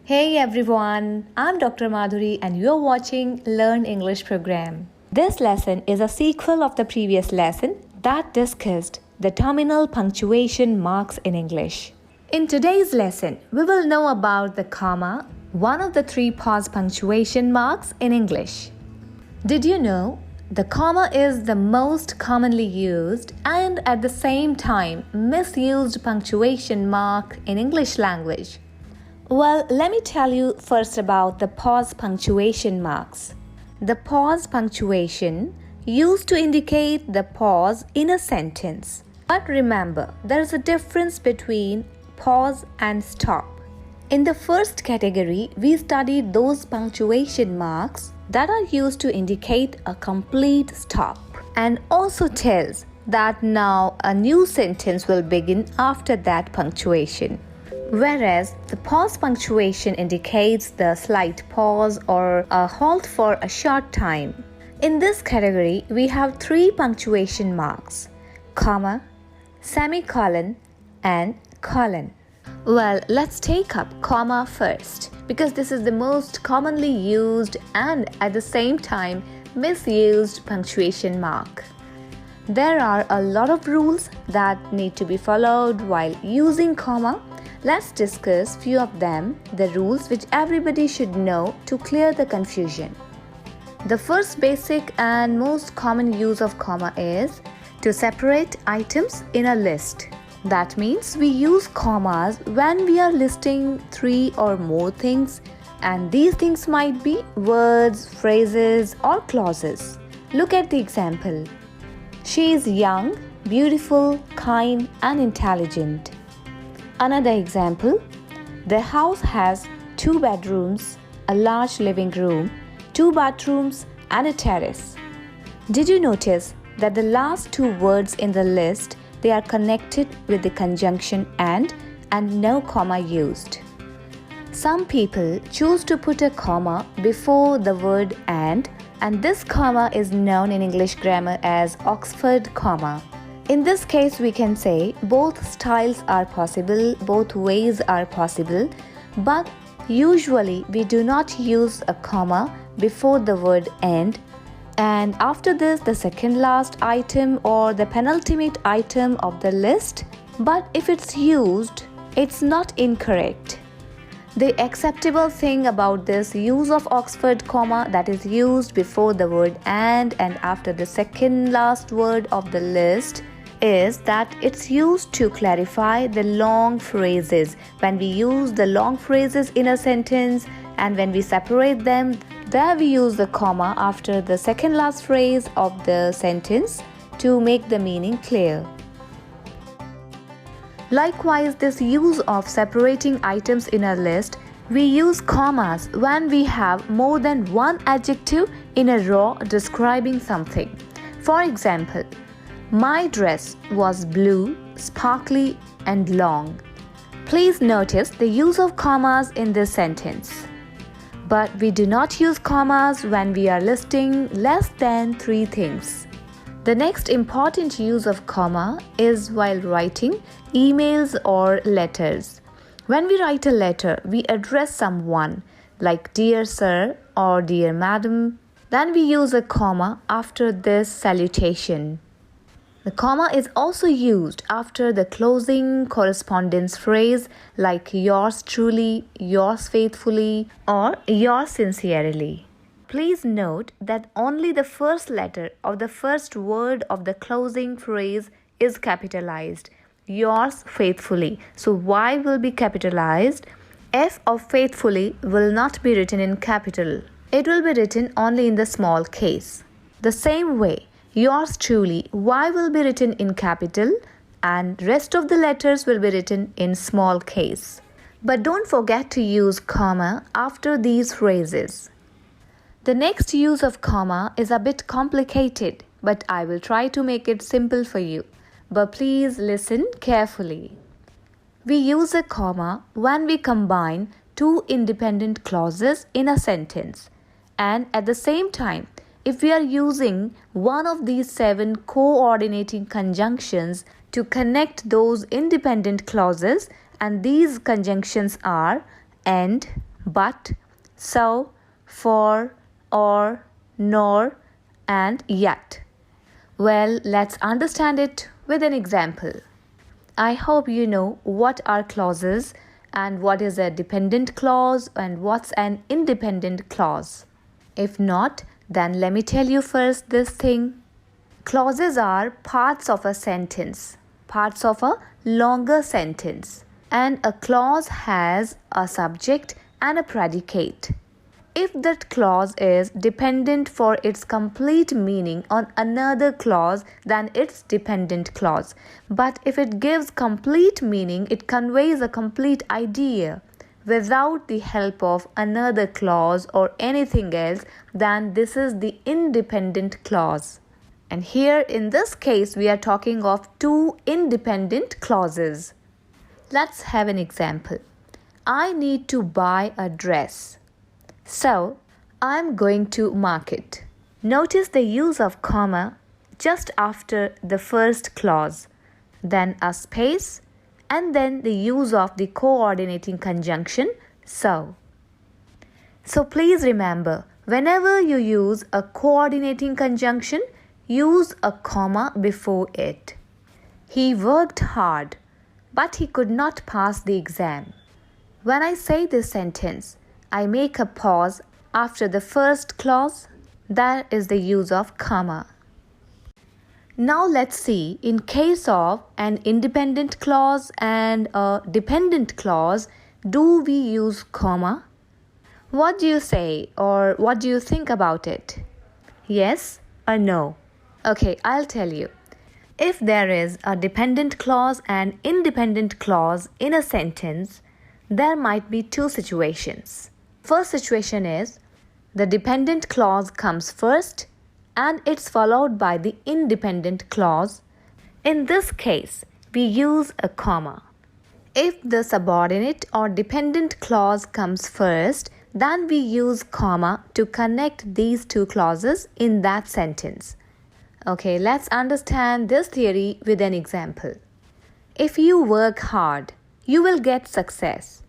Hey everyone, I'm Dr. Madhuri and you're watching Learn English program. This lesson is a sequel of the previous lesson that discussed the terminal punctuation marks in English. In today's lesson, we will know about the comma, one of the three pause punctuation marks in English. Did you know the comma is the most commonly used and at the same time misused punctuation mark in English language? Well, let me tell you first about the pause punctuation marks. The pause punctuation used to indicate the pause in a sentence. But remember, there is a difference between pause and stop. In the first category, we studied those punctuation marks that are used to indicate a complete stop and also tells that now a new sentence will begin after that punctuation. Whereas the pause punctuation indicates the slight pause or a halt for a short time. In this category, we have three punctuation marks: comma, semicolon, and colon. Well, let's take up comma first because this is the most commonly used and at the same time misused punctuation mark. There are a lot of rules that need to be followed while using comma. Let's discuss few of them, the rules which everybody should know to clear the confusion. The first basic and most common use of comma is to separate items in a list. That means we use commas when we are listing three or more things, and these things might be words, phrases, or clauses. Look at the example. She is young, beautiful, kind, and intelligent. Another example, the house has 2 bedrooms, a large living room, 2 bathrooms, and a terrace. Did you notice that the last 2 words in the list, they are connected with the conjunction and no comma used? Some people choose to put a comma before the word and this comma is known in English grammar as Oxford comma. In this case, we can say both styles are possible, both ways are possible, but usually we do not use a comma before the word and after this the second last item or the penultimate item of the list, but if it's used, it's not incorrect. The acceptable thing about this use of Oxford comma that is used before the word and after the second last word of the list is that it's used to clarify the long phrases. When we use the long phrases in a sentence and when we separate them, there we use the comma after the second last phrase of the sentence to make the meaning clear. Likewise, this use of separating items in a list, we use commas when we have more than one adjective in a row describing something. For example, my dress was blue, sparkly, and long. Please notice the use of commas in this sentence. But we do not use commas when we are listing less than 3 things. The next important use of comma is while writing emails or letters. When we write a letter, we address someone like dear sir or dear madam. Then we use a comma after this salutation. The comma is also used after the closing correspondence phrase like yours truly, yours faithfully, or yours sincerely. Please note that only the first letter of the first word of the closing phrase is capitalized, yours faithfully. So Y will be capitalized. F of faithfully will not be written in capital. It will be written only in the small case. The same way, yours truly, Y will be written in capital and rest of the letters will be written in small case. But don't forget to use comma after these phrases. The next use of comma is a bit complicated, but I will try to make it simple for you. But please listen carefully. We use a comma when we combine 2 independent clauses in a sentence, and at the same time, if we are using one of these 7 coordinating conjunctions to connect those independent clauses, and these conjunctions are and, but, so, for, or, nor, and yet. Well, let's understand it with an example. I hope you know what are clauses and what is a dependent clause and what's an independent clause. If not, then let me tell you first this thing. Clauses are parts of a sentence, parts of a longer sentence, and a clause has a subject and a predicate. If that clause is dependent for its complete meaning on another clause, then it's dependent clause. But if it gives complete meaning, it conveys a complete idea without the help of another clause or anything else, then this is the independent clause. And here in this case, we are talking of two independent clauses. Let's have an example. I need to buy a dress. So, I'm going to market. Notice the use of comma just after the first clause, then a space, and then the use of the coordinating conjunction so. So please remember, whenever you use a coordinating conjunction, use a comma before it. He worked hard, but he could not pass the exam. When I say this sentence, I make a pause after the first clause. That is the use of comma. Now let's see, in case of an independent clause and a dependent clause, do we use comma? What do you say or what do you think about it? Yes or no? Okay, I'll tell you. If there is a dependent clause and independent clause in a sentence, there might be two situations. First situation is the dependent clause comes first and it's followed by the independent clause. In this case, we use a comma. If the subordinate or dependent clause comes first, then we use comma to connect these two clauses in that sentence. Okay, let's understand this theory with an example. If you work hard, you will get success.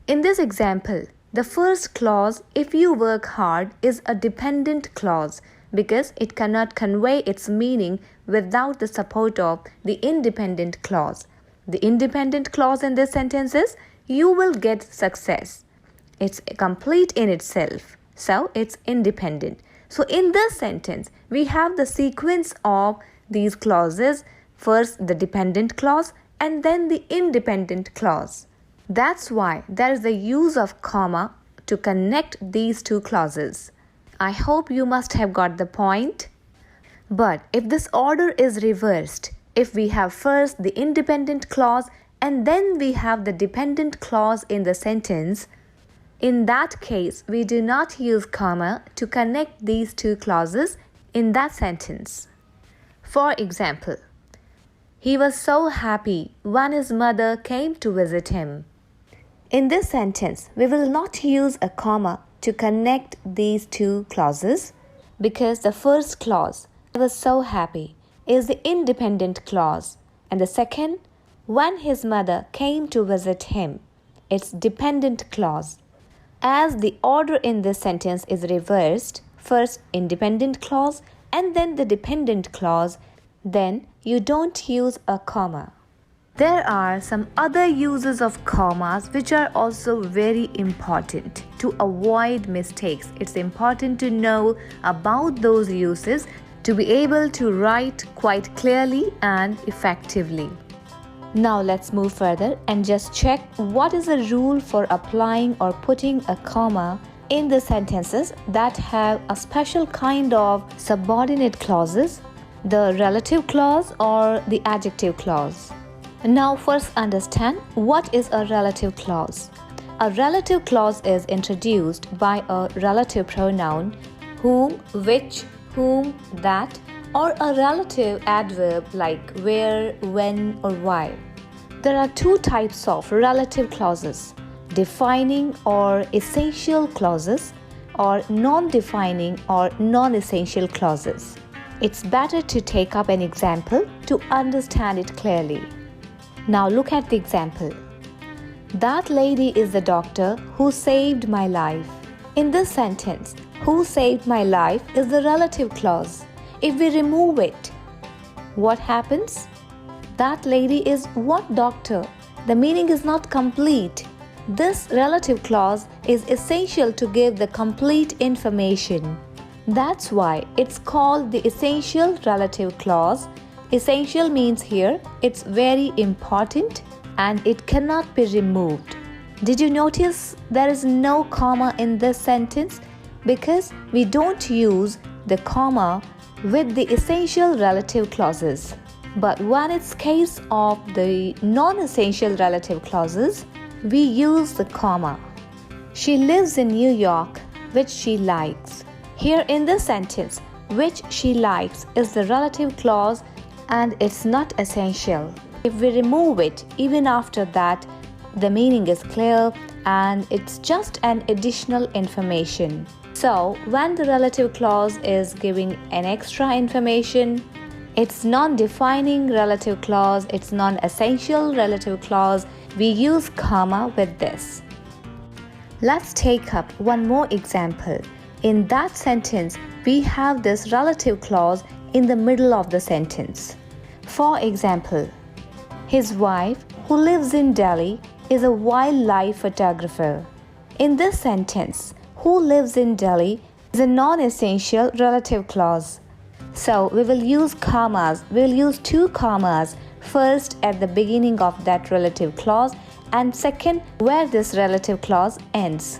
In this example, the first clause, if you work hard, is a dependent clause because it cannot convey its meaning without the support of the independent clause. The independent clause in this sentence is, you will get success. It's complete in itself, so it's independent. So in this sentence, we have the sequence of these clauses, first the dependent clause and then the independent clause. That's why there is the use of comma to connect these two clauses. I hope you must have got the point. But if this order is reversed, if we have first the independent clause and then we have the dependent clause in the sentence, in that case, we do not use comma to connect these two clauses in that sentence. For example, he was so happy when his mother came to visit him. In this sentence, we will not use a comma to connect these two clauses because the first clause, he was so happy, is the independent clause, and the second, when his mother came to visit him, it's dependent clause. As the order in this sentence is reversed, first independent clause and then the dependent clause, then you don't use a comma. There are some other uses of commas which are also very important. To avoid mistakes, it's important to know about those uses to be able to write quite clearly and effectively. Now let's move further and just check what is the rule for applying or putting a comma in the sentences that have a special kind of subordinate clauses, the relative clause or the adjective clause. Now first understand what is a relative clause. A relative clause is introduced by a relative pronoun whom, which, whom, that, or a relative adverb like where, when, or why. There are two types of relative clauses: defining or essential clauses, or non-defining or non-essential clauses. It's better to take up an example to understand it clearly. Now look at the example. That lady is the doctor who saved my life. In this sentence, who saved my life is the relative clause. If we remove it, what happens? That lady is what doctor? The meaning is not complete. This relative clause is essential to give the complete information. That's why it's called the essential relative clause. Essential means here it's very important and it cannot be removed. Did you notice there is no comma in this sentence? Because we don't use the comma with the essential relative clauses. But when it's case of the non-essential relative clauses, we use the comma. She lives in New York, which she likes. Here in this sentence, which she likes is the relative clause and it's not essential. If we remove it, even after that, the meaning is clear and it's just an additional information. So, when the relative clause is giving an extra information, it's non-defining relative clause, it's non-essential relative clause, we use comma with this. Let's take up one more example. In that sentence, we have this relative clause in the middle of the sentence. For example, his wife, who lives in Delhi, is a wildlife photographer. In this sentence, who lives in Delhi is a non-essential relative clause. So we will use commas. We will use two commas. First at the beginning of that relative clause and second where this relative clause ends.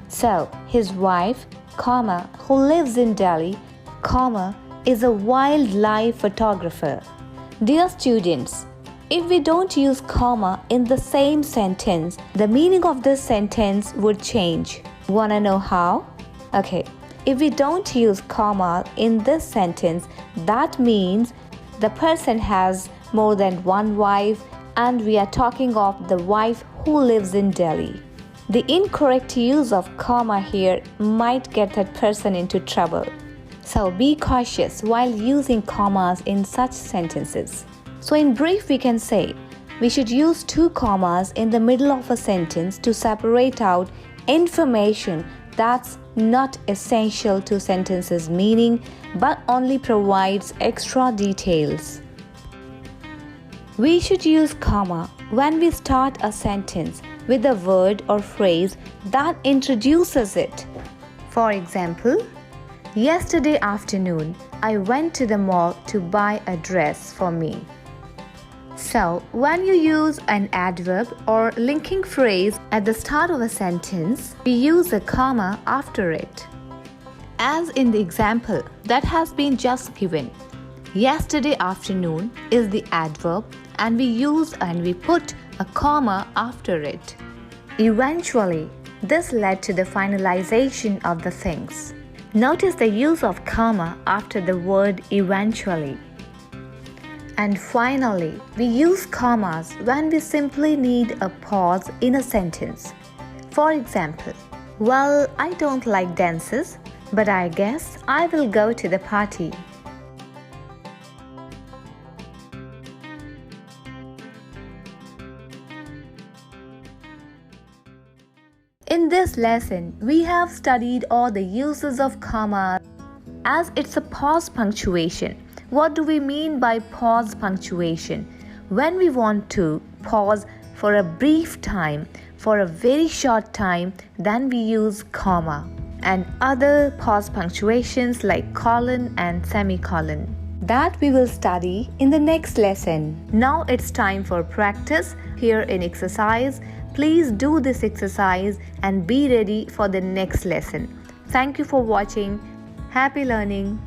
So his wife, comma, who lives in Delhi, comma, is a wildlife photographer. Dear students, if we don't use comma in the same sentence, the meaning of this sentence would change. Wanna know how? Okay, if we don't use comma in this sentence, that means the person has more than one wife and we are talking of the wife who lives in Delhi. The incorrect use of comma here might get that person into trouble. So be cautious while using commas in such sentences. So in brief, we can say we should use two commas in the middle of a sentence to separate out information that's not essential to sentence's meaning but only provides extra details. We should use comma when we start a sentence with a word or phrase that introduces it. For example, yesterday afternoon, I went to the mall to buy a dress for me. So, when you use an adverb or linking phrase at the start of a sentence, we use a comma after it. As in the example that has been just given, yesterday afternoon is the adverb and we put a comma after it. Eventually, this led to the finalization of the things. Notice the use of comma after the word eventually. And finally, we use commas when we simply need a pause in a sentence. For example, well, I don't like dances, but I guess I will go to the party. In this lesson, we have studied all the uses of comma as it's a pause punctuation. What do we mean by pause punctuation? When we want to pause for a brief time, for a very short time, then we use comma and other pause punctuations like colon and semicolon. That we will study in the next lesson. Now it's time for practice. Here in exercise, please do this exercise and be ready for the next lesson. Thank you for watching. Happy learning.